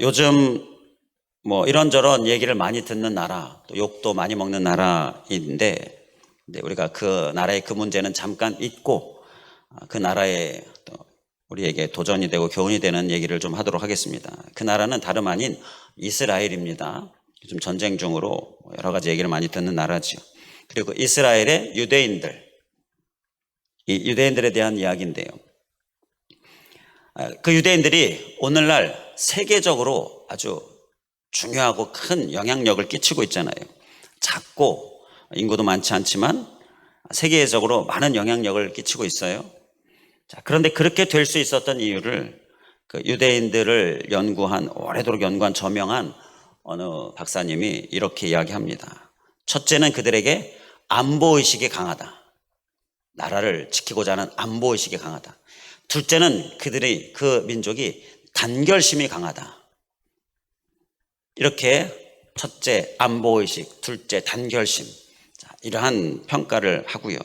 요즘 뭐 이런저런 얘기를 많이 듣는 나라, 또 욕도 많이 먹는 나라인데, 우리가 그 나라의 그 문제는 잠깐 잊고 그 나라에 또 우리에게 도전이 되고 교훈이 되는 얘기를 좀 하도록 하겠습니다. 그 나라는 다름 아닌 이스라엘입니다. 요즘 전쟁 중으로 여러 가지 얘기를 많이 듣는 나라죠. 그리고 이스라엘의 유대인들, 이 유대인들에 대한 이야기인데요. 그 유대인들이 오늘날 세계적으로 아주 중요하고 큰 영향력을 끼치고 있잖아요. 작고 인구도 많지 않지만 세계적으로 많은 영향력을 끼치고 있어요. 그런데 그렇게 될 수 있었던 이유를 그 유대인들을 오래도록 연구한 저명한 어느 박사님이 이렇게 이야기합니다. 첫째는 그들에게 안보의식이 강하다. 나라를 지키고자 하는 안보의식이 강하다. 둘째는 그 민족이 단결심이 강하다. 이렇게 첫째 안보의식, 둘째 단결심, 이러한 평가를 하고요.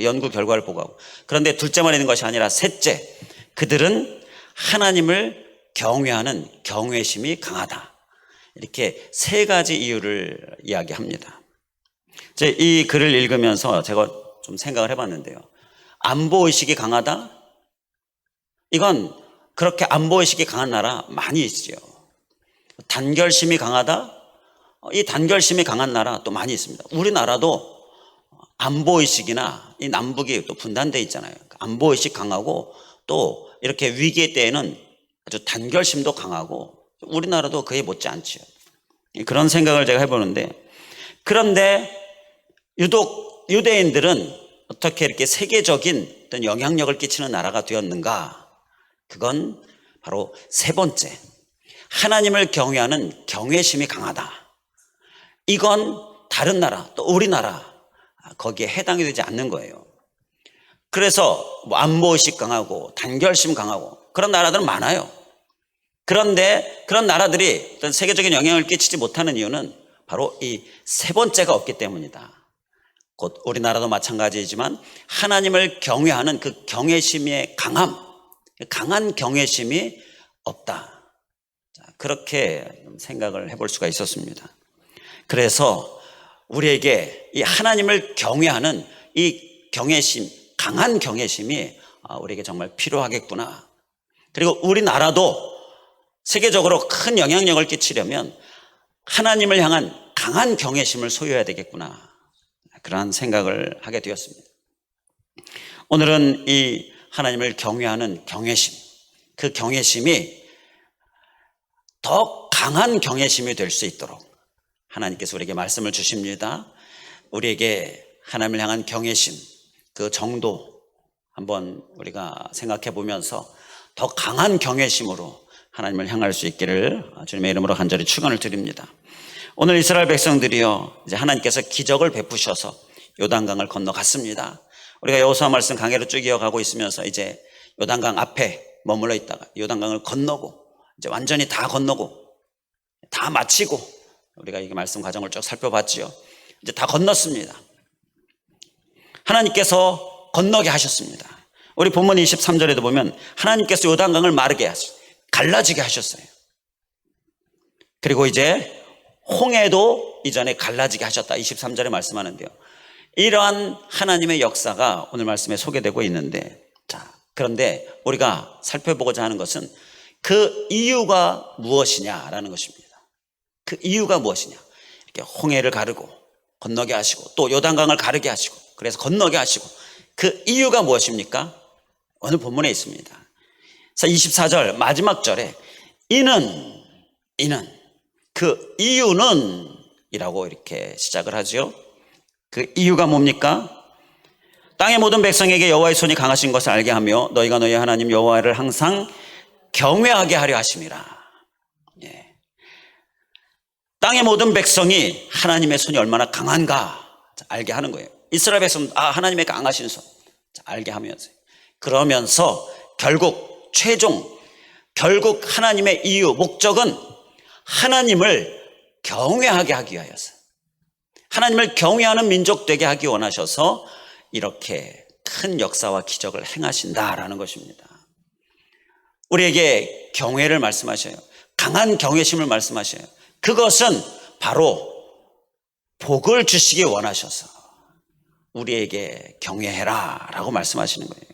연구 결과를 보고하고. 그런데 둘째만 있는 것이 아니라 셋째, 그들은 하나님을 경외하는 경외심이 강하다. 이렇게 세 가지 이유를 이야기합니다. 이 글을 읽으면서 제가 좀 생각을 해봤는데요. 안보의식이 강하다? 이건 그렇게 안보의식이 강한 나라 많이 있죠. 단결심이 강하다? 이 단결심이 강한 나라 또 많이 있습니다. 우리나라도 안보의식이나 이 남북이 또 분단되어 있잖아요. 안보의식 강하고 또 이렇게 위기의 때에는 아주 단결심도 강하고 우리나라도 그에 못지않지요. 그런 생각을 제가 해보는데, 그런데 유독 유대인들은 어떻게 이렇게 세계적인 어떤 영향력을 끼치는 나라가 되었는가? 그건 바로 세 번째, 하나님을 경외하는 경외심이 강하다. 이건 다른 나라, 또 우리나라 거기에 해당이 되지 않는 거예요. 그래서 안보의식 강하고 단결심 강하고 그런 나라들은 많아요. 그런데 그런 나라들이 어떤 세계적인 영향을 끼치지 못하는 이유는 바로 이 세 번째가 없기 때문이다. 곧 우리나라도 마찬가지이지만 하나님을 경외하는 그 경외심의 강한 경외심이 없다. 그렇게 생각을 해볼 수가 있었습니다. 그래서 우리에게 이 하나님을 경외하는 이 경외심, 강한 경외심이 우리에게 정말 필요하겠구나. 그리고 우리나라도 세계적으로 큰 영향력을 끼치려면 하나님을 향한 강한 경외심을 소유해야 되겠구나. 그러한 생각을 하게 되었습니다. 오늘은 이 하나님을 경외하는 경외심, 그 경외심이 더 강한 경외심이 될 수 있도록 하나님께서 우리에게 말씀을 주십니다. 우리에게 하나님을 향한 경외심, 그 정도 한번 우리가 생각해 보면서 더 강한 경외심으로 하나님을 향할 수 있기를 주님의 이름으로 간절히 축원을 드립니다. 오늘 이스라엘 백성들이요, 이제 하나님께서 기적을 베푸셔서 요단강을 건너갔습니다. 우리가 여호수아 말씀 강해로 쭉 이어가고 있으면서 이제 요단강 앞에 머물러 있다가 요단강을 건너고 이제 완전히 다 건너고 다 마치고 우리가 이 말씀 과정을 쭉 살펴봤지요. 이제 다 건넜습니다. 하나님께서 건너게 하셨습니다. 우리 본문 23절에도 보면 하나님께서 요단강을 갈라지게 하셨어요. 그리고 이제 홍해도 이전에 갈라지게 하셨다. 23절에 말씀하는데요. 이러한 하나님의 역사가 오늘 말씀에 소개되고 있는데, 그런데 우리가 살펴보고자 하는 것은 그 이유가 무엇이냐라는 것입니다. 그 이유가 무엇이냐? 이렇게 홍해를 가르고 건너게 하시고 또 요단강을 가르게 하시고 그래서 건너게 하시고 그 이유가 무엇입니까? 오늘 본문에 있습니다. 24절 마지막 절에 이는 그 이유는 이라고 이렇게 시작을 하죠. 그 이유가 뭡니까? 땅의 모든 백성에게 여호와의 손이 강하신 것을 알게 하며 너희가 너희 하나님 여호와를 항상 경외하게 하려 하심이라. 땅의 모든 백성이 하나님의 손이 얼마나 강한가 알게 하는 거예요. 이스라엘 백성은 하나님의 강하신 손 알게 하면서, 그러면서 결국 하나님의 이유, 목적은 하나님을 경외하게 하기 위하여서, 하나님을 경외하는 민족 되게 하기 원하셔서 이렇게 큰 역사와 기적을 행하신다라는 것입니다. 우리에게 경외를 말씀하셔요. 강한 경외심을 말씀하셔요. 그것은 바로 복을 주시기 원하셔서 우리에게 경외해라 라고 말씀하시는 거예요.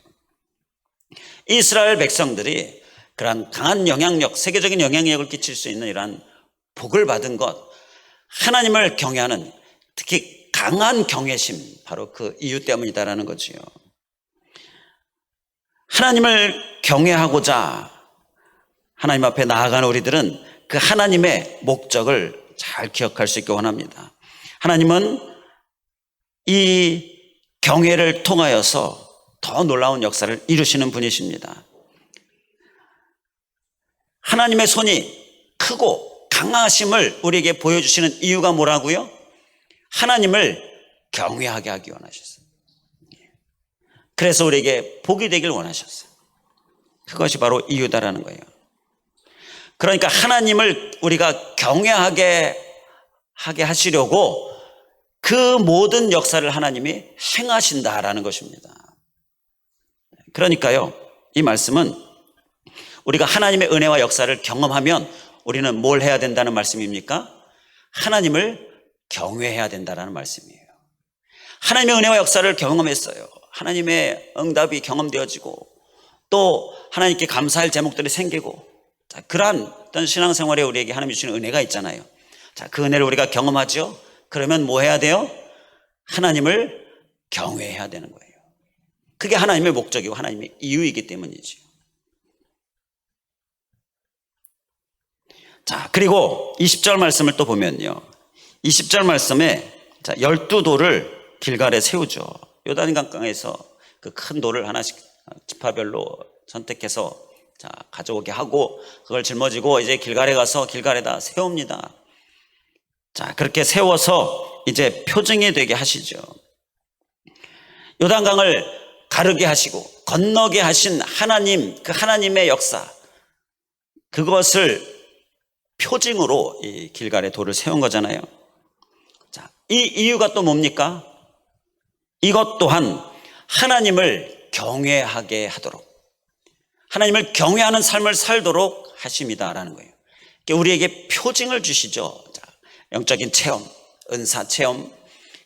이스라엘 백성들이 그러한 강한 영향력, 세계적인 영향력을 끼칠 수 있는 이러한 복을 받은 것, 하나님을 경외하는 특히 강한 경외심, 바로 그 이유 때문이다라는 거지요. 하나님을 경외하고자 하나님 앞에 나아가는 우리들은 그 하나님의 목적을 잘 기억할 수 있기 원합니다. 하나님은 이 경외를 통하여서 더 놀라운 역사를 이루시는 분이십니다. 하나님의 손이 크고 강하심을 우리에게 보여주시는 이유가 뭐라고요? 하나님을 경외하게 하기 원하셨어요. 그래서 우리에게 복이 되길 원하셨어요. 그것이 바로 이유다라는 거예요. 그러니까 하나님을 우리가 경외하게 하시려고 그 모든 역사를 하나님이 행하신다라는 것입니다. 그러니까요, 이 말씀은 우리가 하나님의 은혜와 역사를 경험하면 우리는 뭘 해야 된다는 말씀입니까? 하나님을 경외해야 된다는 말씀이에요. 하나님의 은혜와 역사를 경험했어요. 하나님의 응답이 경험되어지고 또 하나님께 감사할 제목들이 생기고, 자, 그러한 어떤 신앙생활에 우리에게 하나님 주시는 은혜가 있잖아요. 자, 그 은혜를 우리가 경험하죠. 그러면 뭐 해야 돼요? 하나님을 경외해야 되는 거예요. 그게 하나님의 목적이고 하나님의 이유이기 때문이죠. 자, 그리고 20절 말씀을 또 보면요, 20절 말씀에 12돌을 길갈에 세우죠. 요단강가에서 그 큰 돌을 하나씩 지파별로 선택해서 가져오게 하고 그걸 짊어지고 이제 길갈에 가서 길갈에다 세웁니다. 자, 그렇게 세워서 이제 표징이 되게 하시죠. 요단강을 가르게 하시고 건너게 하신 하나님, 그 하나님의 역사, 그것을 표징으로 이 길갈에 돌을 세운 거잖아요. 자, 이 이유가 또 뭡니까? 이것 또한 하나님을 경외하게 하도록, 하나님을 경외하는 삶을 살도록 하십니다라는 거예요. 우리에게 표징을 주시죠. 자, 영적인 체험, 은사 체험,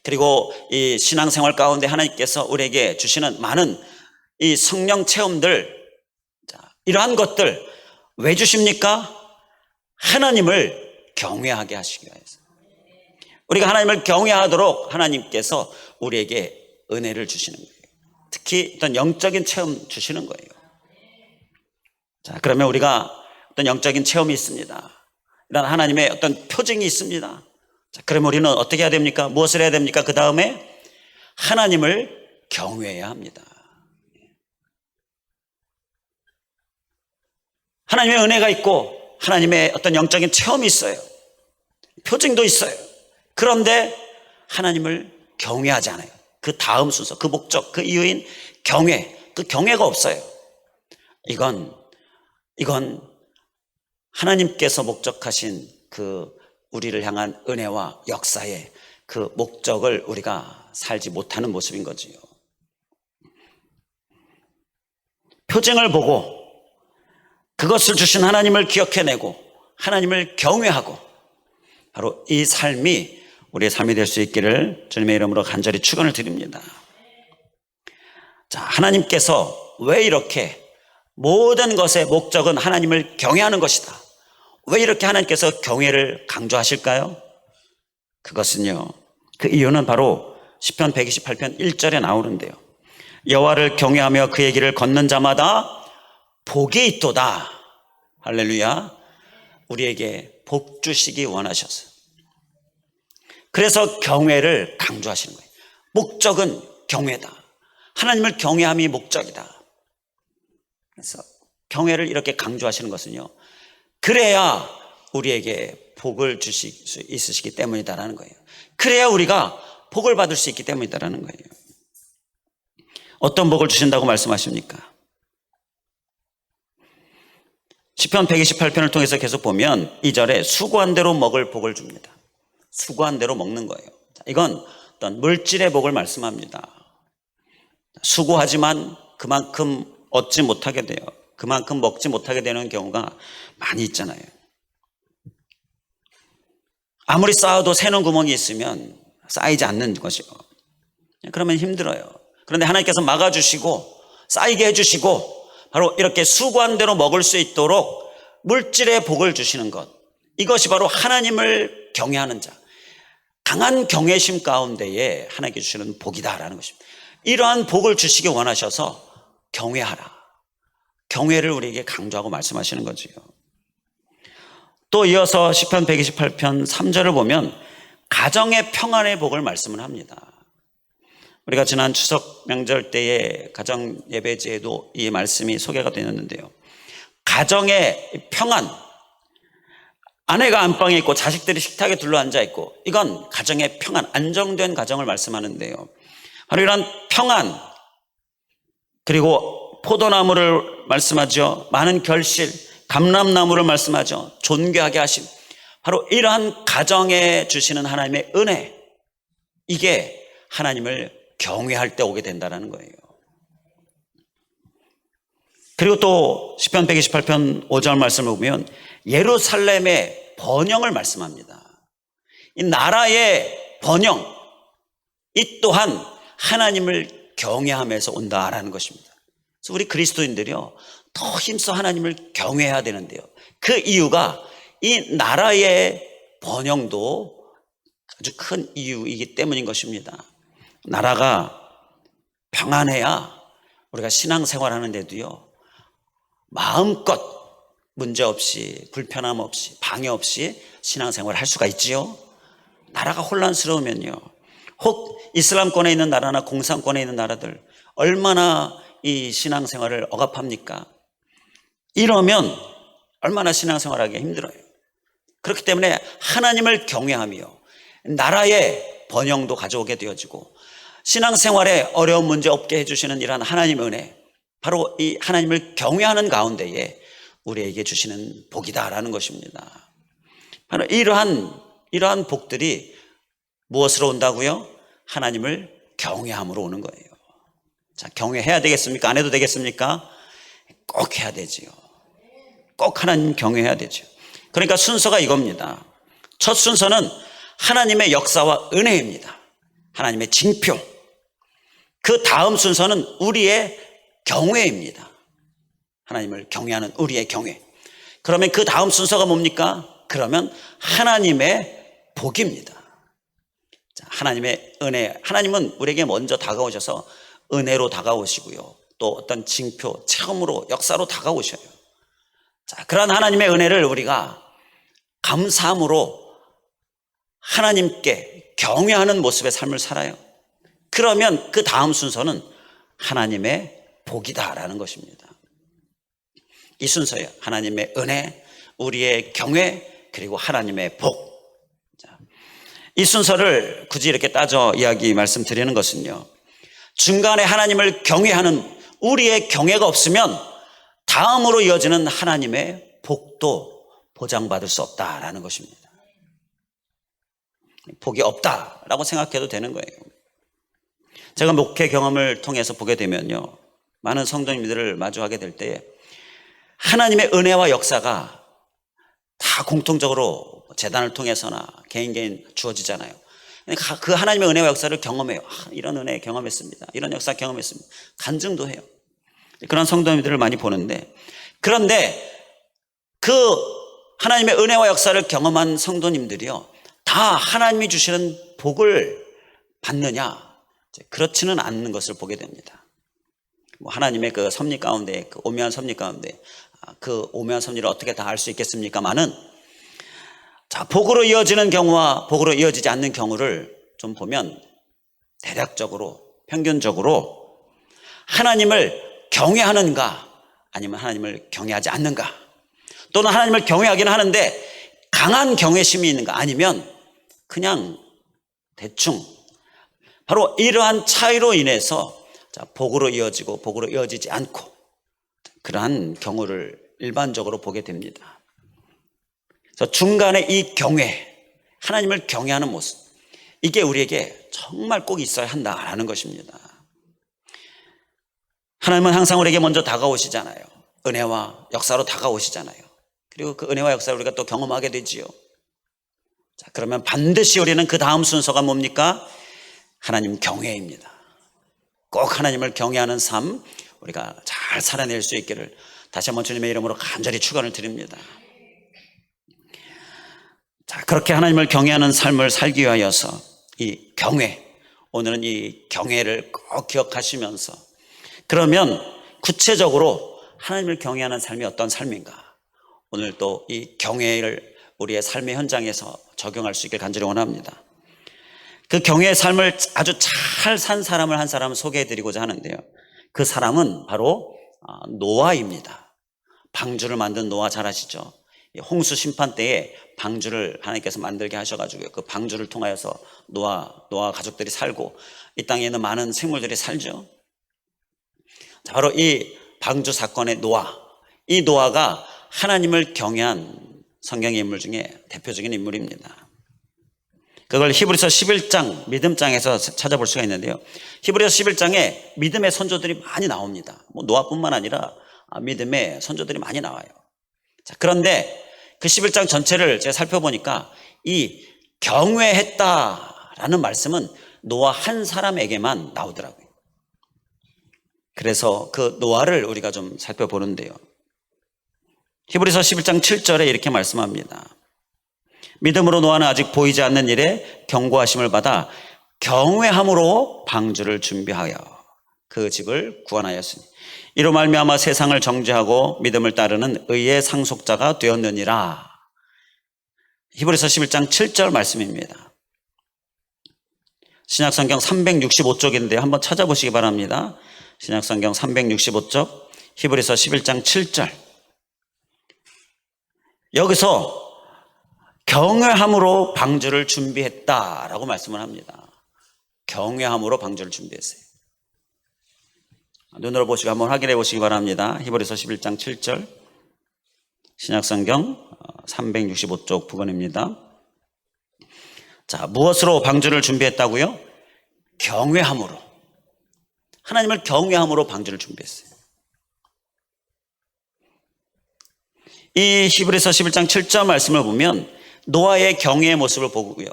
그리고 이 신앙생활 가운데 하나님께서 우리에게 주시는 많은 이 성령 체험들, 자, 이러한 것들 왜 주십니까? 하나님을 경외하게 하시기 위해서. 우리가 하나님을 경외하도록 하나님께서 우리에게 은혜를 주시는 거예요. 특히 어떤 영적인 체험 주시는 거예요. 자, 그러면 우리가 어떤 영적인 체험이 있습니다. 이런 하나님의 어떤 표징이 있습니다. 자, 그러면 우리는 어떻게 해야 됩니까? 무엇을 해야 됩니까? 그 다음에 하나님을 경외해야 합니다. 하나님의 은혜가 있고 하나님의 어떤 영적인 체험이 있어요. 표징도 있어요. 그런데 하나님을 경외하지 않아요. 그 다음 순서, 그 목적, 그 이유인 경외, 그 경외가 없어요. 이건 하나님께서 목적하신 그 우리를 향한 은혜와 역사의 그 목적을 우리가 살지 못하는 모습인 거지요. 표징을 보고 그것을 주신 하나님을 기억해내고 하나님을 경외하고, 바로 이 삶이 우리의 삶이 될 수 있기를 주님의 이름으로 간절히 축원을 드립니다. 자, 하나님께서 왜 이렇게 모든 것의 목적은 하나님을 경외하는 것이다, 왜 이렇게 하나님께서 경외를 강조하실까요? 그것은요, 그 이유는 바로 시편 128편 1절에 나오는데요, 여호와를 경외하며 그의 길을 걷는 자마다 복이 있도다. 할렐루야. 우리에게 복 주시기 원하셔서, 그래서 경외를 강조하시는 거예요. 목적은 경외다. 하나님을 경외함이 목적이다. 그래서 경외를 이렇게 강조하시는 것은요, 그래야 우리에게 복을 주실 수 있으시기 때문이다라는 거예요. 그래야 우리가 복을 받을 수 있기 때문이다라는 거예요. 어떤 복을 주신다고 말씀하십니까? 시편 128편을 통해서 계속 보면 2절에 수고한 대로 먹을 복을 줍니다. 수고한 대로 먹는 거예요. 이건 어떤 물질의 복을 말씀합니다. 수고하지만 그만큼 얻지 못하게 돼요. 그만큼 먹지 못하게 되는 경우가 많이 있잖아요. 아무리 쌓아도 새는 구멍이 있으면 쌓이지 않는 것이요. 그러면 힘들어요. 그런데 하나님께서 막아주시고 쌓이게 해주시고 바로 이렇게 수고한 대로 먹을 수 있도록 물질의 복을 주시는 것, 이것이 바로 하나님을 경외하는 자, 강한 경외심 가운데에 하나님께 주시는 복이다라는 것입니다. 이러한 복을 주시기 원하셔서 경외하라, 경외를 우리에게 강조하고 말씀하시는 거지요. 또 이어서 시편 128편 3절을 보면 가정의 평안의 복을 말씀을 합니다. 우리가 지난 추석 명절 때에 가정 예배지에도 이 말씀이 소개가 되었는데요. 가정의 평안, 아내가 안방에 있고 자식들이 식탁에 둘러앉아 있고, 이건 가정의 평안, 안정된 가정을 말씀하는데요. 바로 이런 평안, 그리고 포도나무를 말씀하죠. 많은 결실, 감람나무를 말씀하죠. 존귀하게 하심, 바로 이러한 가정에 주시는 하나님의 은혜, 이게 하나님을 경외할 때 오게 된다는 거예요. 그리고 또 시편 128편 5절 말씀을 보면 예루살렘의 번영을 말씀합니다. 이 나라의 번영, 이 또한 하나님을 경외하면서 온다라는 것입니다. 그래서 우리 그리스도인들이요, 더 힘써 하나님을 경외해야 되는데요, 그 이유가 이 나라의 번영도 아주 큰 이유이기 때문인 것입니다. 나라가 평안해야 우리가 신앙생활 하는데도요, 마음껏 문제없이, 불편함 없이, 방해 없이 신앙생활을 할 수가 있지요. 나라가 혼란스러우면요, 혹 이슬람권에 있는 나라나 공산권에 있는 나라들 얼마나 이 신앙생활을 억압합니까? 이러면 얼마나 신앙생활하기 힘들어요. 그렇기 때문에 하나님을 경외하며 나라의 번영도 가져오게 되어지고 신앙생활에 어려운 문제 없게 해주시는 이러한 하나님의 은혜, 바로 이 하나님을 경외하는 가운데에 우리에게 주시는 복이다라는 것입니다. 바로 이러한 복들이 무엇으로 온다고요? 하나님을 경외함으로 오는 거예요. 자, 경외해야 되겠습니까? 안 해도 되겠습니까? 꼭 해야 되지요. 꼭 하나님 경외해야 되죠. 그러니까 순서가 이겁니다. 첫 순서는 하나님의 역사와 은혜입니다. 하나님의 징표. 그 다음 순서는 우리의 경외입니다. 하나님을 경외하는 우리의 경외. 그러면 그 다음 순서가 뭡니까? 그러면 하나님의 복입니다. 자, 하나님의 은혜. 하나님은 우리에게 먼저 다가오셔서 은혜로 다가오시고요, 또 어떤 징표, 체험으로, 역사로 다가오셔요. 자, 그런 하나님의 은혜를 우리가 감사함으로 하나님께 경외하는 모습의 삶을 살아요. 그러면 그 다음 순서는 하나님의 복이다라는 것입니다. 이 순서예요. 하나님의 은혜, 우리의 경외, 그리고 하나님의 복. 자, 이 순서를 굳이 이렇게 따져 이야기 말씀드리는 것은요, 중간에 하나님을 경외하는 우리의 경외가 없으면 다음으로 이어지는 하나님의 복도 보장받을 수 없다라는 것입니다. 복이 없다라고 생각해도 되는 거예요. 제가 목회 경험을 통해서 보게 되면요, 많은 성도님들을 마주하게 될 때에 하나님의 은혜와 역사가 다 공통적으로 재단을 통해서나 개인 주어지잖아요. 그 하나님의 은혜와 역사를 경험해요. 이런 은혜 경험했습니다, 이런 역사 경험했습니다, 간증도 해요. 그런 성도님들을 많이 보는데, 그런데 그 하나님의 은혜와 역사를 경험한 성도님들이요, 다 하나님이 주시는 복을 받느냐? 그렇지는 않는 것을 보게 됩니다. 하나님의 그 섭리 가운데, 그 오묘한 섭리 가운데 그 오묘한 섭리를 어떻게 다 알 수 있겠습니까마는, 자, 복으로 이어지는 경우와 복으로 이어지지 않는 경우를 좀 보면 대략적으로, 평균적으로 하나님을 경외하는가 아니면 하나님을 경외하지 않는가, 또는 하나님을 경외하기는 하는데 강한 경외심이 있는가, 아니면 그냥 대충, 바로 이러한 차이로 인해서 복으로 이어지고 복으로 이어지지 않고, 그러한 경우를 일반적으로 보게 됩니다. 그래서 중간에 이 경외, 하나님을 경외하는 모습, 이게 우리에게 정말 꼭 있어야 한다라는 것입니다. 하나님은 항상 우리에게 먼저 다가오시잖아요. 은혜와 역사로 다가오시잖아요. 그리고 그 은혜와 역사를 우리가 또 경험하게 되지요. 자, 그러면 반드시 우리는 그 다음 순서가 뭡니까? 하나님 경외입니다. 꼭 하나님을 경외하는 삶 우리가 잘 살아낼 수 있기를 다시 한번 주님의 이름으로 간절히 축원을 드립니다. 자, 그렇게 하나님을 경외하는 삶을 살기 위하여서 이 경외, 오늘은 이 경외를 꼭 기억하시면서 그러면 구체적으로 하나님을 경외하는 삶이 어떤 삶인가? 오늘 또 이 경외를 우리의 삶의 현장에서 적용할 수 있길 간절히 원합니다. 그 경외의 삶을 아주 잘 산 사람을 한 사람을 소개해 드리고자 하는데요. 그 사람은 바로 노아입니다. 방주를 만든 노아 잘 아시죠? 홍수 심판 때에 방주를 하나님께서 만들게 하셔가지고 그 방주를 통하여서 노아 가족들이 살고 이 땅에 있는 많은 생물들이 살죠. 자, 바로 이 방주 사건의 노아, 이 노아가 하나님을 경외한 성경의 인물 중에 대표적인 인물입니다. 그걸 히브리서 11장 믿음장에서 찾아볼 수가 있는데요. 히브리서 11장에 믿음의 선조들이 많이 나옵니다. 뭐 노아뿐만 아니라 믿음의 선조들이 많이 나와요. 자, 그런데 그 11장 전체를 제가 살펴보니까 이 경외했다라는 말씀은 노아 한 사람에게만 나오더라고요. 그래서 그 노아를 우리가 좀 살펴보는데요. 히브리서 11장 7절에 이렇게 말씀합니다. 믿음으로 노아는 아직 보이지 않는 일에 경고하심을 받아 경외함으로 방주를 준비하여 그 집을 구원하였으니 이로 말미암아 세상을 정죄하고 믿음을 따르는 의의 상속자가 되었느니라. 히브리서 11장 7절 말씀입니다. 신약성경 365쪽인데 한번 찾아보시기 바랍니다. 신약성경 365쪽 히브리서 11장 7절. 여기서 경외함으로 방주를 준비했다라고 말씀을 합니다. 경외함으로 방주를 준비했어요. 눈으로 보시고 한번 확인해 보시기 바랍니다. 히브리서 11장 7절 신약성경 365쪽 부근입니다. 자, 무엇으로 방주를 준비했다고요? 경외함으로. 하나님을 경외함으로 방주를 준비했어요. 이 히브리서 11장 7절 말씀을 보면 노아의 경외의 모습을 보고요.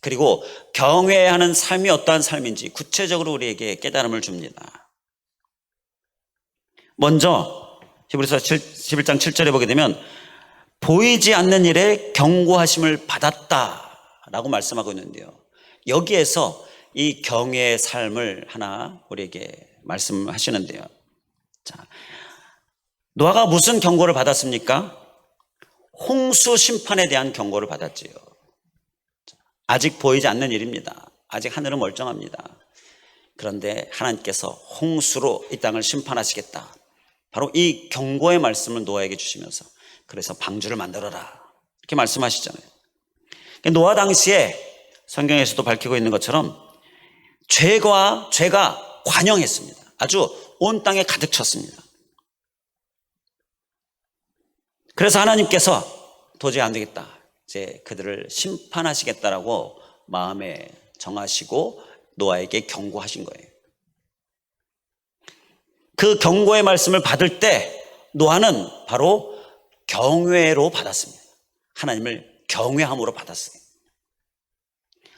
그리고 경외하는 삶이 어떠한 삶인지 구체적으로 우리에게 깨달음을 줍니다. 먼저 히브리서 11장 7절에 보게 되면 보이지 않는 일에 경고하심을 받았다라고 말씀하고 있는데요. 여기에서 이 경외의 삶을 하나 우리에게 말씀하시는데요. 자, 노아가 무슨 경고를 받았습니까? 홍수 심판에 대한 경고를 받았지요. 아직 보이지 않는 일입니다. 아직 하늘은 멀쩡합니다. 그런데 하나님께서 홍수로 이 땅을 심판하시겠다. 바로 이 경고의 말씀을 노아에게 주시면서 그래서 방주를 만들어라 이렇게 말씀하시잖아요. 노아 당시에 성경에서도 밝히고 있는 것처럼 죄가 관영했습니다. 아주 온 땅에 가득 찼습니다. 그래서 하나님께서 도저히 안 되겠다. 이제 그들을 심판하시겠다라고 마음에 정하시고 노아에게 경고하신 거예요. 그 경고의 말씀을 받을 때 노아는 바로 경외로 받았습니다. 하나님을 경외함으로 받았어요.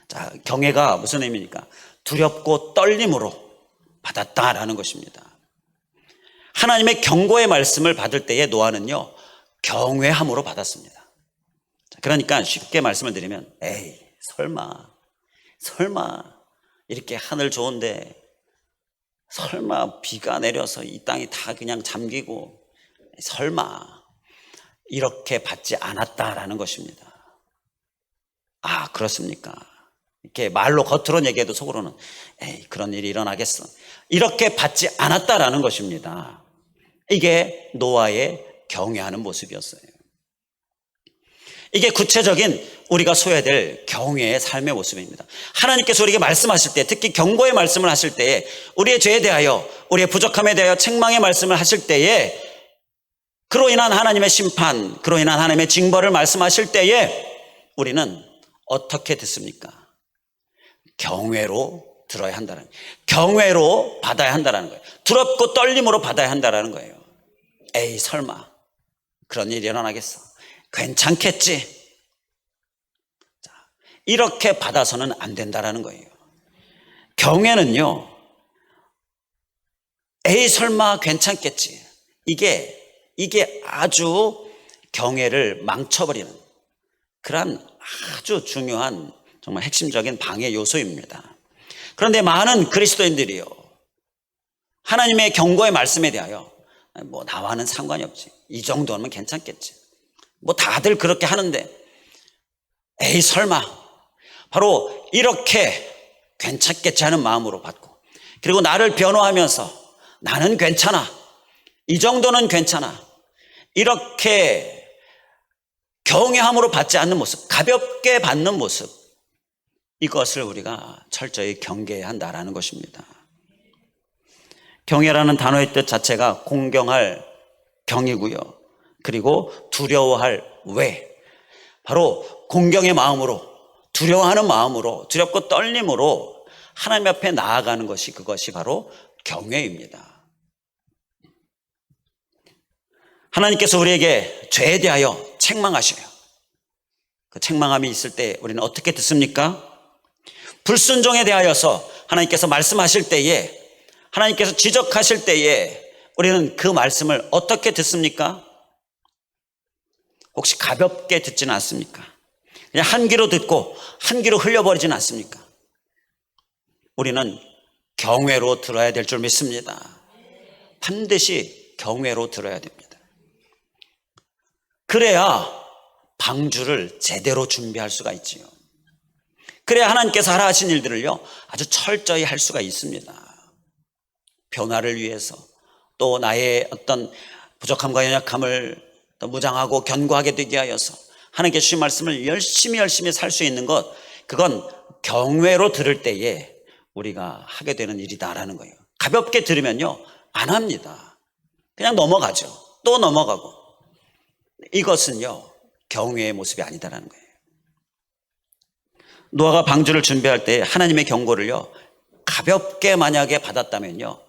자, 경외가 무슨 의미입니까? 두렵고 떨림으로 받았다라는 것입니다. 하나님의 경고의 말씀을 받을 때에 노아는요, 경외함으로 받았습니다. 그러니까 쉽게 말씀을 드리면 에이 설마 이렇게 하늘 좋은데 설마 비가 내려서 이 땅이 다 그냥 잠기고 설마 이렇게 받지 않았다라는 것입니다. 아, 그렇습니까? 이렇게 말로 겉으로는 얘기해도 속으로는 에이 그런 일이 일어나겠어 이렇게 받지 않았다라는 것입니다. 이게 노아의 경외하는 모습이었어요. 이게 구체적인 우리가 소해야 될 경외의 삶의 모습입니다. 하나님께서 우리에게 말씀하실 때, 특히 경고의 말씀을 하실 때에 우리의 죄에 대하여, 우리의 부족함에 대하여 책망의 말씀을 하실 때에 그로 인한 하나님의 심판, 그로 인한 하나님의 징벌을 말씀하실 때에 우리는 어떻게 듣습니까? 경외로 들어야 한다는 거예요. 경외로 받아야 한다는 거예요. 두렵고 떨림으로 받아야 한다는 거예요. 에이 설마 그런 일이 일어나겠어? 괜찮겠지? 자, 이렇게 받아서는 안 된다라는 거예요. 경외는요, 에이 설마 괜찮겠지, 이게 아주 경외를 망쳐버리는 그러한 아주 중요한 정말 핵심적인 방해 요소입니다. 그런데 많은 그리스도인들이요, 하나님의 경고의 말씀에 대하여 뭐 나와는 상관이 없지, 이 정도면 괜찮겠지, 뭐 다들 그렇게 하는데 에이 설마, 바로 이렇게 괜찮겠지 하는 마음으로 받고, 그리고 나를 변호하면서 나는 괜찮아, 이 정도는 괜찮아, 이렇게 경외함으로 받지 않는 모습, 가볍게 받는 모습, 이것을 우리가 철저히 경계해야 한다라는 것입니다. 경외라는 단어의 뜻 자체가 공경할 경이고요, 그리고 두려워할 왜, 바로 공경의 마음으로, 두려워하는 마음으로, 두렵고 떨림으로 하나님 앞에 나아가는 것이, 그것이 바로 경외입니다. 하나님께서 우리에게 죄에 대하여 책망하셔요. 그 책망함이 있을 때 우리는 어떻게 듣습니까? 불순종에 대하여서 하나님께서 말씀하실 때에, 하나님께서 지적하실 때에 우리는 그 말씀을 어떻게 듣습니까? 혹시 가볍게 듣지는 않습니까? 그냥 한 귀로 듣고 한 귀로 흘려버리지는 않습니까? 우리는 경외로 들어야 될 줄 믿습니다. 반드시 경외로 들어야 됩니다. 그래야 방주를 제대로 준비할 수가 있지요. 그래야 하나님께서 하라 하신 일들을요, 아주 철저히 할 수가 있습니다. 변화를 위해서, 또 나의 어떤 부족함과 연약함을 또 무장하고 견고하게 되게 하여서 하나님께 주신 말씀을 열심히 살 수 있는 것, 그건 경외로 들을 때에 우리가 하게 되는 일이다라는 거예요. 가볍게 들으면요, 안 합니다. 그냥 넘어가죠. 또 넘어가고. 이것은요, 경외의 모습이 아니다라는 거예요. 노아가 방주를 준비할 때 하나님의 경고를요, 가볍게 만약에 받았다면요,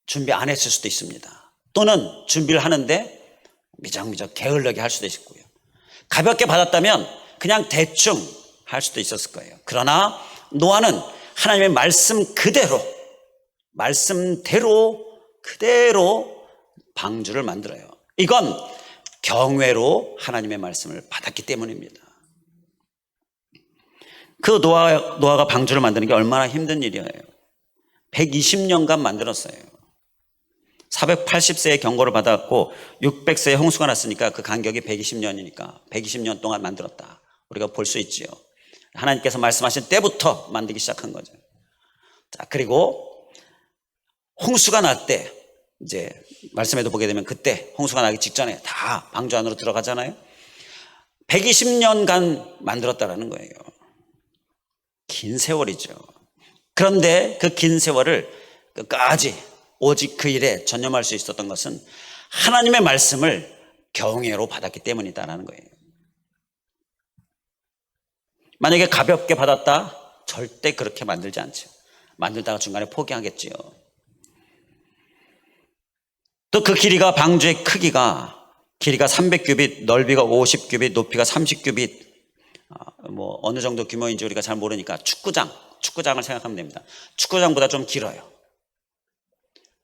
준비 안 했을 수도 있습니다. 또는 준비를 하는데 미적미적 게을르게 할 수도 있고요. 가볍게 받았다면 그냥 대충 할 수도 있었을 거예요. 그러나 노아는 하나님의 말씀대로 그대로 방주를 만들어요. 이건 경외로 하나님의 말씀을 받았기 때문입니다. 그 노아가 방주를 만드는 게 얼마나 힘든 일이에요. 120년간 만들었어요. 480세의 경고를 받았고 600세의 홍수가 났으니까 그 간격이 120년이니까 120년 동안 만들었다, 우리가 볼 수 있지요. 하나님께서 말씀하신 때부터 만들기 시작한 거죠. 자, 그리고 홍수가 날 때, 이제 말씀에도 보게 되면 그때 홍수가 나기 직전에 다 방주 안으로 들어가잖아요. 120년간 만들었다라는 거예요. 긴 세월이죠. 그런데 그 긴 세월을 끝까지 오직 그 일에 전념할 수 있었던 것은 하나님의 말씀을 경외로 받았기 때문이다라는 거예요. 만약에 가볍게 받았다, 절대 그렇게 만들지 않죠. 만들다가 중간에 포기하겠지요. 또 그 길이가, 방주의 크기가, 길이가 300규빗, 넓이가 50규빗, 높이가 30규빗, 뭐 어느 정도 규모인지 우리가 잘 모르니까 축구장을 생각하면 됩니다. 축구장보다 좀 길어요.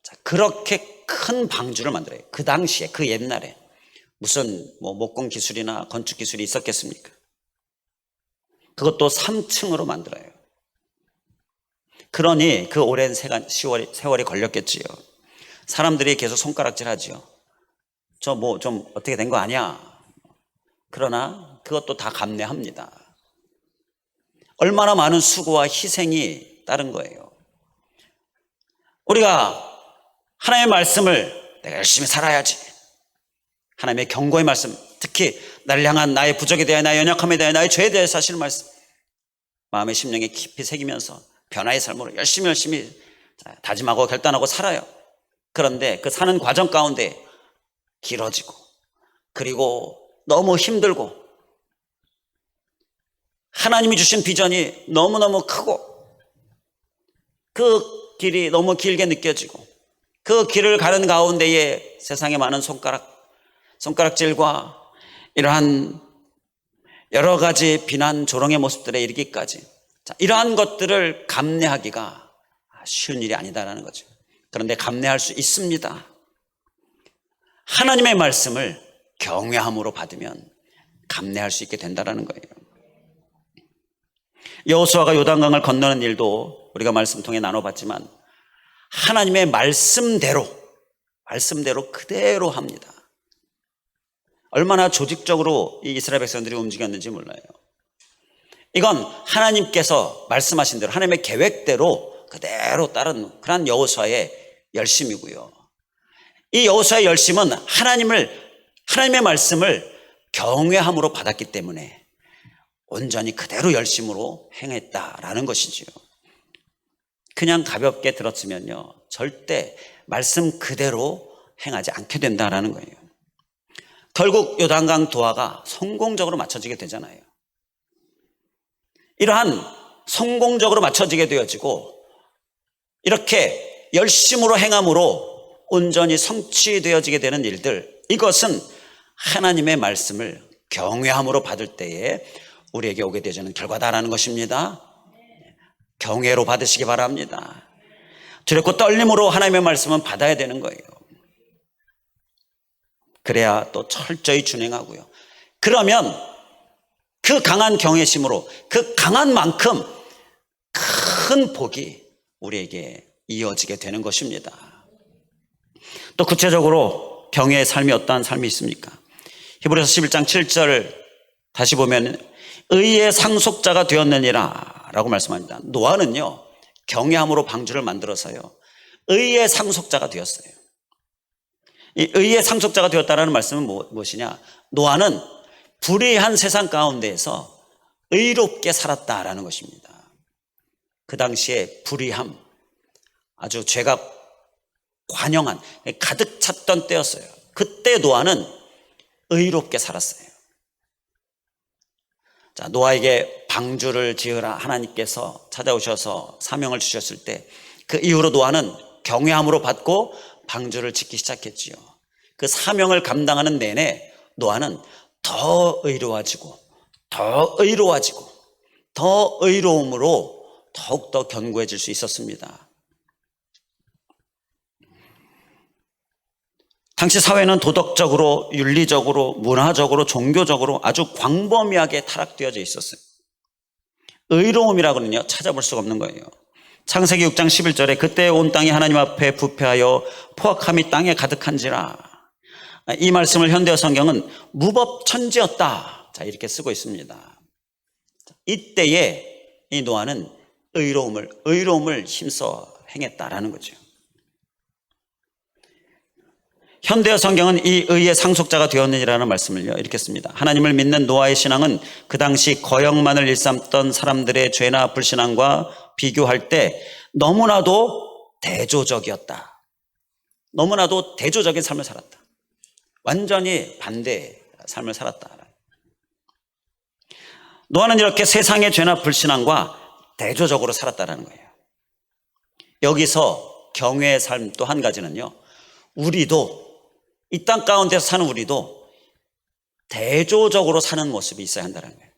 자, 그렇게 큰 방주를 만들어요. 그 당시에, 그 옛날에 무슨 뭐 목공 기술이나 건축 기술이 있었겠습니까? 그것도 3층으로 만들어요. 그러니 그 오랜 세월이 걸렸겠지요. 사람들이 계속 손가락질 하지요. 저 뭐 좀 어떻게 된 거 아니야? 그러나 그것도 다 감내합니다. 얼마나 많은 수고와 희생이 따른 거예요. 우리가 하나님의 말씀을 내가 열심히 살아야지, 하나님의 경고의 말씀, 특히 나를 향한 나의 부족에 대하여, 나의 연약함에 대하여, 나의 죄에 대해서 하시는 말씀, 마음의 심령에 깊이 새기면서 변화의 삶으로 열심히 다짐하고 결단하고 살아요. 그런데 그 사는 과정 가운데 길어지고, 그리고 너무 힘들고, 하나님이 주신 비전이 너무너무 크고, 그 길이 너무 길게 느껴지고, 그 길을 가는 가운데에 세상에 많은 손가락질과 이러한 여러 가지 비난 조롱의 모습들에 이르기까지, 자, 이러한 것들을 감내하기가 쉬운 일이 아니다라는 거죠. 그런데 감내할 수 있습니다. 하나님의 말씀을 경외함으로 받으면 감내할 수 있게 된다라는 거예요. 여호수아가 요단강을 건너는 일도 우리가 말씀 통해 나눠봤지만 하나님의 말씀대로 그대로 합니다. 얼마나 조직적으로 이 이스라엘 백성들이 움직였는지 몰라요. 이건 하나님께서 말씀하신 대로 하나님의 계획대로 그대로 따른 그런 여호수아의 열심이고요. 이 여호수아의 열심은 하나님의 말씀을 경외함으로 받았기 때문에 온전히 그대로 열심으로 행했다라는 것이지요. 그냥 가볍게 들었으면요, 절대 말씀 그대로 행하지 않게 된다라는 거예요. 결국 요단강 도하가 성공적으로 맞춰지게 되잖아요. 이러한 성공적으로 맞춰지게 되어지고 이렇게 열심으로 행함으로 온전히 성취되어지게 되는 일들, 이것은 하나님의 말씀을 경외함으로 받을 때에 우리에게 오게 되는 결과다라는 것입니다. 경외로 받으시기 바랍니다. 두렵고 떨림으로 하나님의 말씀은 받아야 되는 거예요. 그래야 또 철저히 준행하고요. 그러면 그 강한 경외심으로 그 강한 만큼 큰 복이 우리에게 이어지게 되는 것입니다. 또 구체적으로 경외의 삶이 어떠한 삶이 있습니까? 히브리서 11장 7절 다시 보면 의의 상속자가 되었느니라 라고 말씀합니다. 노아는요, 경외함으로 방주를 만들어서요, 의의 상속자가 되었어요. 이 의의 상속자가 되었다라는 말씀은 무엇이냐? 노아는 불의한 세상 가운데에서 의롭게 살았다라는 것입니다. 그 당시에 불의함, 아주 죄가 관영한, 가득 찼던 때였어요. 그때 노아는 의롭게 살았어요. 자, 노아에게 방주를 지으라 하나님께서 찾아오셔서 사명을 주셨을 때 그 이후로 노아는 경외함으로 받고 방주를 짓기 시작했지요. 그 사명을 감당하는 내내 노아는 더 의로워지고 더 의로움으로 더욱더 견고해질 수 있었습니다. 당시 사회는 도덕적으로, 윤리적으로, 문화적으로, 종교적으로 아주 광범위하게 타락되어져 있었어요. 의로움이라고는요, 찾아볼 수가 없는 거예요. 창세기 6장 11절에 그때 온 땅이 하나님 앞에 부패하여 포악함이 땅에 가득한지라. 이 말씀을 현대어 성경은 무법천지였다, 자, 이렇게 쓰고 있습니다. 이때에 이 노아는 의로움을 힘써 행했다라는 거죠. 현대어 성경은 이 의의 상속자가 되었느니라는 말씀을요, 이렇게 씁니다. 하나님을 믿는 노아의 신앙은 그 당시 거역만을 일삼던 사람들의 죄나 불신앙과 비교할 때 너무나도 대조적이었다. 너무나도 대조적인 삶을 살았다. 완전히 반대의 삶을 살았다. 노아는 이렇게 세상의 죄나 불신앙과 대조적으로 살았다는 거예요. 여기서 경외의 삶 또 한 가지는요, 우리도 이 땅 가운데서 사는 우리도 대조적으로 사는 모습이 있어야 한다는 거예요.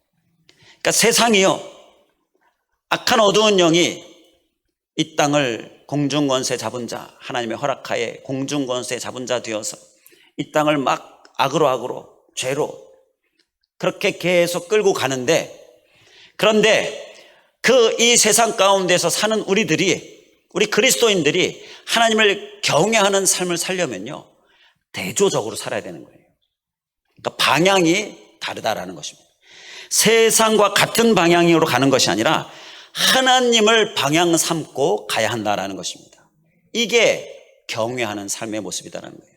그러니까 세상이요, 악한 어두운 영이 이 땅을 공중권세 잡은 자, 하나님의 허락하에 공중권세 잡은 자 되어서 이 땅을 막 악으로 죄로 그렇게 계속 끌고 가는데, 그런데 이 세상 가운데서 사는 우리 그리스도인들이 하나님을 경외하는 삶을 살려면요, 대조적으로 살아야 되는 거예요. 그러니까 방향이 다르다라는 것입니다. 세상과 같은 방향으로 가는 것이 아니라 하나님을 방향 삼고 가야 한다라는 것입니다. 이게 경외하는 삶의 모습이다라는 거예요.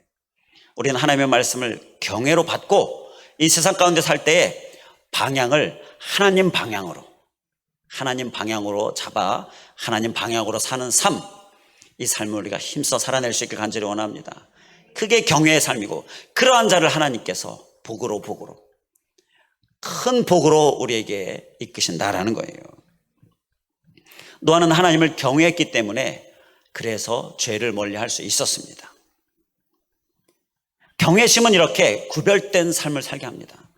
우리는 하나님의 말씀을 경외로 받고 이 세상 가운데 살 때에 방향을 하나님 방향으로 잡아 하나님 방향으로 사는 삶, 이 삶을 우리가 힘써 살아낼 수 있길 간절히 원합니다. 그게 경외의 삶이고, 그러한 자를 하나님께서 복으로 큰 복으로 우리에게 이끄신다라는 거예요. 노아는 하나님을 경외했기 때문에 그래서 죄를 멀리할 수 있었습니다. 경외심은 이렇게 구별된 삶을 살게 합니다.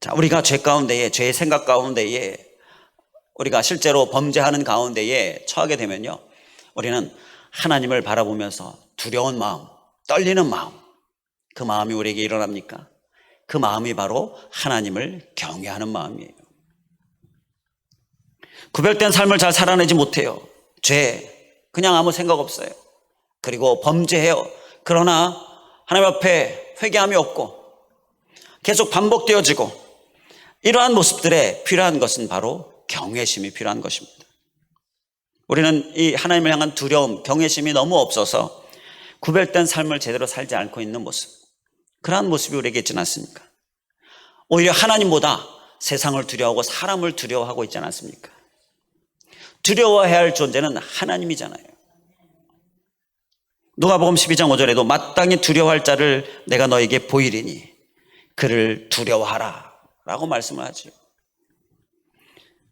자, 우리가 죄 가운데에, 죄의 생각 가운데에, 우리가 실제로 범죄하는 가운데에 처하게 되면요, 우리는 하나님을 바라보면서 두려운 마음, 떨리는 마음, 그 마음이 우리에게 일어납니까? 그 마음이 바로 하나님을 경외하는 마음이에요. 구별된 삶을 잘 살아내지 못해요. 죄, 그냥 아무 생각 없어요. 그리고 범죄해요. 그러나 하나님 앞에 회개함이 없고 계속 반복되어지고, 이러한 모습들에 필요한 것은 바로 경외심이 필요한 것입니다. 우리는 이 하나님을 향한 두려움, 경외심이 너무 없어서 구별된 삶을 제대로 살지 않고 있는 모습, 그러한 모습이 우리에게 있지 않습니까? 오히려 하나님보다 세상을 두려워하고 사람을 두려워하고 있지 않습니까? 두려워해야 할 존재는 하나님이잖아요. 누가복음 12장 5절에도 마땅히 두려워할 자를 내가 너에게 보이리니 그를 두려워하라 라고 말씀을 하죠.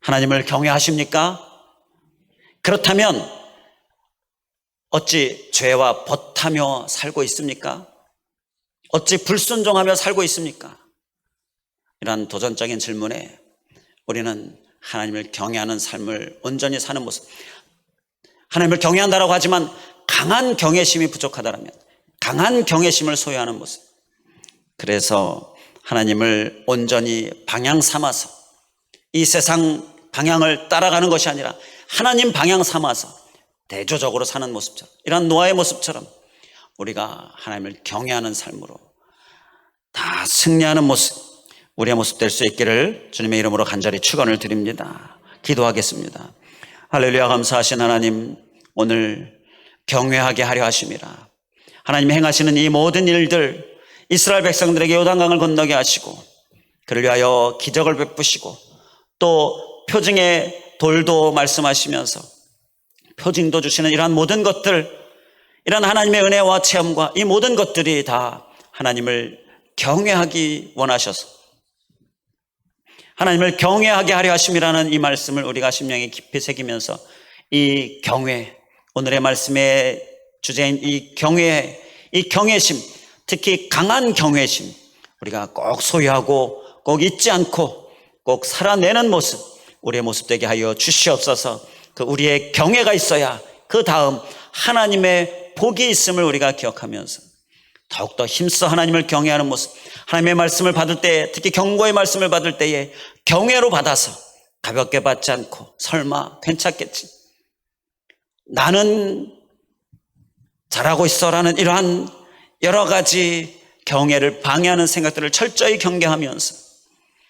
하나님을 경외하십니까? 그렇다면 어찌 죄와 벗하며 살고 있습니까? 어찌 불순종하며 살고 있습니까? 이러한 도전적인 질문에 우리는 하나님을 경외하는 삶을 온전히 사는 모습, 하나님을 경외한다라고 하지만 강한 경외심이 부족하다면 강한 경외심을 소유하는 모습, 그래서 하나님을 온전히 방향 삼아서 이 세상 방향을 따라가는 것이 아니라 하나님 방향 삼아서 대조적으로 사는 모습처럼, 이런 노아의 모습처럼 우리가 하나님을 경외하는 삶으로 다 승리하는 모습, 우리의 모습 될 수 있기를 주님의 이름으로 간절히 축원을 드립니다. 기도하겠습니다. 할렐루야. 감사하신 하나님, 오늘 경외하게 하려 하심이라. 하나님 행하시는 이 모든 일들, 이스라엘 백성들에게 요단강을 건너게 하시고 그를 위하여 기적을 베푸시고 또 표징의 돌도 말씀하시면서 표징도 주시는 이러한 모든 것들, 이러한 하나님의 은혜와 체험과 이 모든 것들이 다 하나님을 경외하기 원하셔서 하나님을 경외하게 하려 하심이라는 이 말씀을 우리가 심령에 깊이 새기면서 이 경외, 오늘의 말씀의 주제인 이 경외, 이 경외심, 특히 강한 경외심, 우리가 꼭 소유하고 꼭 잊지 않고 꼭 살아내는 모습, 우리의 모습 되게 하여 주시옵소서. 그 우리의 경외가 있어야 그 다음 하나님의 복이 있음을 우리가 기억하면서 더욱더 힘써 하나님을 경외하는 모습, 하나님의 말씀을 받을 때, 특히 경고의 말씀을 받을 때에 경외로 받아서 가볍게 받지 않고 설마 괜찮겠지, 나는 잘하고 있어라는 이러한 여러 가지 경외를 방해하는 생각들을 철저히 경계하면서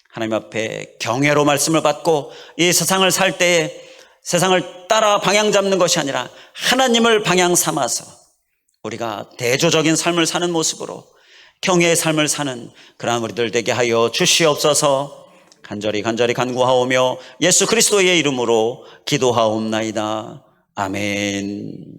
하나님 앞에 경외로 말씀을 받고 이 세상을 살 때에 세상을 따라 방향 잡는 것이 아니라 하나님을 방향 삼아서 우리가 대조적인 삶을 사는 모습으로 경외의 삶을 사는 그러한 우리들 되게 하여 주시옵소서. 간절히 간구하오며 예수 그리스도의 이름으로 기도하옵나이다. 아멘.